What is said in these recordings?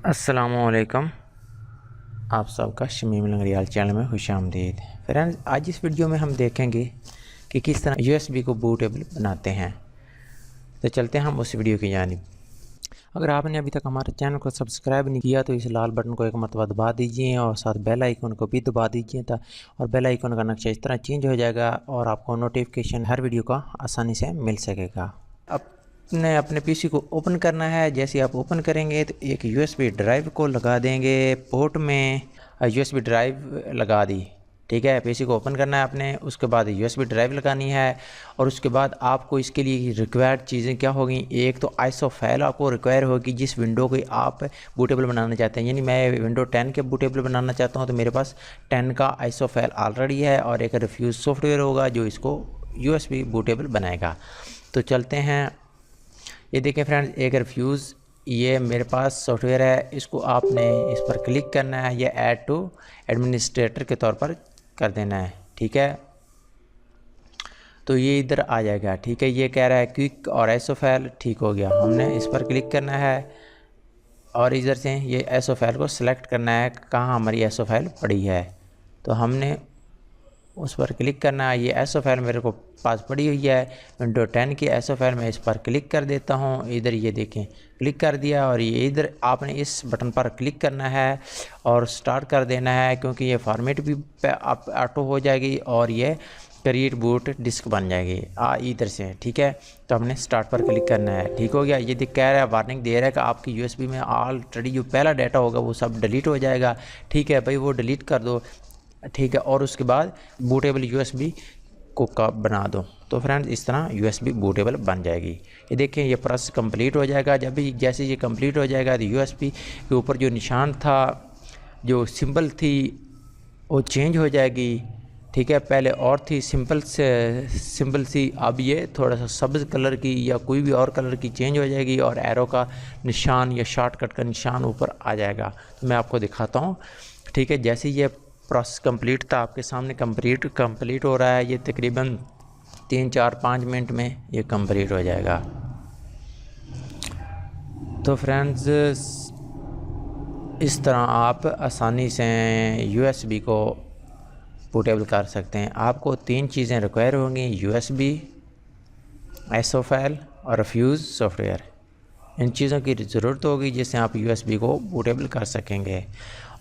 अस्सलामुअलैकुम। आप सबका शमीम लंगरियाल चैनल में खुशामदीद। फ्रेंड्स, आज इस वीडियो में हम देखेंगे कि किस तरह यूएसबी को बूटेबल बनाते हैं। तो चलते हैं हम उस वीडियो की जानिब। अगर आपने अभी तक हमारे चैनल को सब्सक्राइब नहीं किया तो इस लाल बटन को एक मरतबा दबा दीजिए और साथ बेल आइकन को भी दबा दीजिए और बेल आइकन का नक्शा इस तरह चेंज हो जाएगा और आपको नोटिफिकेशन हर वीडियो का आसानी से मिल सकेगा। अपने पीसी को ओपन करना है। जैसे आप ओपन करेंगे तो एक यूएसबी ड्राइव को लगा देंगे पोर्ट में। यूएसबी ड्राइव लगा दी, ठीक है। पीसी को ओपन करना है आपने, उसके बाद यूएसबी ड्राइव लगानी है और उसके बाद आपको इसके लिए रिक्वायर्ड चीज़ें क्या होगी। एक तो आईएसओ फाइल आपको रिक्वायर होगी जिस विंडो की आप बूटेबल बनाना चाहते हैं। यानी मैं विंडो 10 के बूटेबल बनाना चाहता हूँ तो मेरे पास 10 का आईएसओ फाइल ऑलरेडी है और एक रिफ्यूज़ सॉफ्टवेयर होगा जो इसको यूएसबी बूटेबल बनाएगा। तो चलते हैं। ये देखें फ्रेंड्स, एक रिफ्यूज़ ये मेरे पास सॉफ्टवेयर है। इसको आपने इस पर क्लिक करना है, ये ऐड टू एडमिनिस्ट्रेटर के तौर पर कर देना है, ठीक है। तो ये इधर आ जाएगा, ठीक है। ये कह रहा है क्विक और एसओ फाइल, ठीक हो गया। हमने इस पर क्लिक करना है और इधर से ये एसओ फाइल को सिलेक्ट करना है कहाँ हमारी एसओ फाइल पड़ी है। तो हमने उस पर क्लिक करना है। ये एसओ फाइल मेरे को पास पड़ी हुई है विंडो 10 की एसओ फाइल। मैं इस पर क्लिक कर देता हूँ। इधर ये देखें क्लिक कर दिया और ये इधर आपने इस बटन पर क्लिक करना है और स्टार्ट कर देना है क्योंकि ये फॉर्मेट भी आप ऑटो हो जाएगी और ये क्रिएट बूट डिस्क बन जाएगी इधर से, ठीक है। तो हमने स्टार्ट पर क्लिक करना है, ठीक हो गया। ये कह रहा है, वार्निंग दे रहा है कि आपकी यूएसबी में ऑलरेडी जो पहला डाटा होगा वो सब डिलीट हो जाएगा, ठीक है भाई, वो डिलीट कर दो, ठीक है। और उसके बाद बूटेबल यूएसबी को बना दो। तो फ्रेंड्स, इस तरह यूएसबी बूटेबल बन जाएगी। ये देखें, ये प्रोसेस कंप्लीट हो जाएगा। जब भी जैसे ये कंप्लीट हो जाएगा तो यूएसबी के ऊपर जो निशान था, जो सिंबल थी, वो चेंज हो जाएगी, ठीक है। पहले और थी सिंपल सी, अब ये थोड़ा सा सब्ज़ कलर की या कोई भी और कलर की चेंज हो जाएगी और एरो का निशान या शॉर्टकट का निशान ऊपर आ जाएगा। तो मैं आपको दिखाता हूँ, ठीक है। जैसे ये प्रोसेस कंप्लीट था आपके सामने, कंप्लीट हो रहा है। ये तकरीबन 3-4-5 मिनट में ये कंप्लीट हो जाएगा। तो फ्रेंड्स, इस तरह आप आसानी से यूएसबी को बूटेबल कर सकते हैं। आपको 3 चीज़ें रिक्वायर होंगी, यूएसबी, एसओ फाइल और फ्यूज़ सॉफ्टवेयर। इन चीज़ों की ज़रूरत होगी जिससे आप यूएसबी को बूटेबल कर सकेंगे।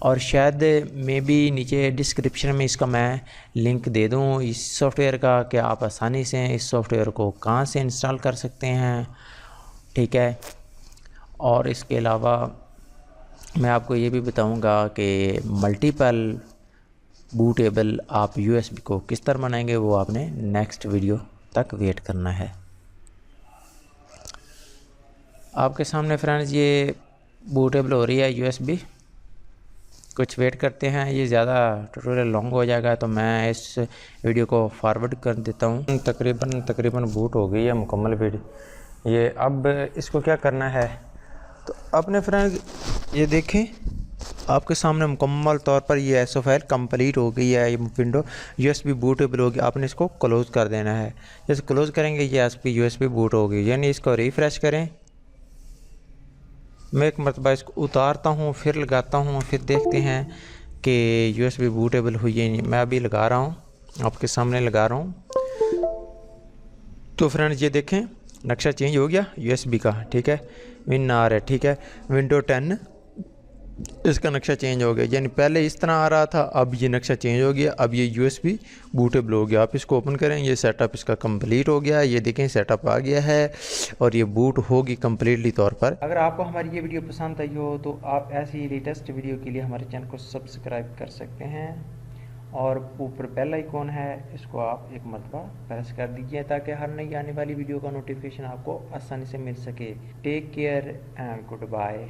और शायद मे भी नीचे डिस्क्रिप्शन में इसका मैं लिंक दे दूँ इस सॉफ्टवेयर का कि आप आसानी से इस सॉफ्टवेयर को कहाँ से इंस्टॉल कर सकते हैं, ठीक है। और इसके अलावा मैं आपको ये भी बताऊँगा कि मल्टीपल बूटेबल आप यूएसबी को किस तरह बनाएंगे, वो आपने नेक्स्ट वीडियो तक वेट करना है। आपके सामने फ्रेंड्स ये बूटेबल हो रही है यूएसबी। कुछ वेट करते हैं, ये ज़्यादा ट्यूटोरियल लॉन्ग हो जाएगा तो मैं इस वीडियो को फॉरवर्ड कर देता हूँ। तकरीबन बूट हो गई है मुकम्मल वीडियो। ये अब इसको क्या करना है, तो अपने फ्रेंड ये देखें, आपके सामने मुकम्मल तौर पर ये एसओ फाइल कंप्लीट हो गई है। ये विंडो यूएसबी बूटेबल होगी। आपने इसको क्लोज़ कर देना है। जैसे क्लोज़ करेंगे ये आपकी यूएसबी बूट होगी। यानी इसको रिफ़्रेश करें। मैं एक मरतबा इसको उतारता हूँ, फिर लगाता हूँ, फिर देखते हैं कि यूएसबी बूटेबल हुई है नहीं। मैं अभी लगा रहा हूँ, आपके सामने लगा रहा हूँ। तो फ्रेंड्स ये देखें, नक्शा चेंज हो गया यूएसबी का, ठीक है। विन आ रहा है, ठीक है। विंडो 10 इसका नक्शा चेंज हो गया। यानी पहले इस तरह आ रहा था, अब ये नक्शा चेंज हो गया। अब ये यूएसबी बूटेबल हो गया। आप इसको ओपन करें, ये सेटअप इसका कंप्लीट हो गया। ये देखें सेटअप आ गया है और ये बूट होगी कंप्लीटली तौर पर। अगर आपको हमारी ये वीडियो पसंद आई हो तो आप ऐसी ही लेटेस्ट वीडियो के लिए हमारे चैनल को सब्सक्राइब कर सकते हैं और ऊपर बेल आइकॉन है, इसको आप एक मरतबा प्रेस कर दीजिए ताकि हर नई आने वाली वीडियो का नोटिफिकेशन आपको आसानी से मिल सके। Take care and good bye.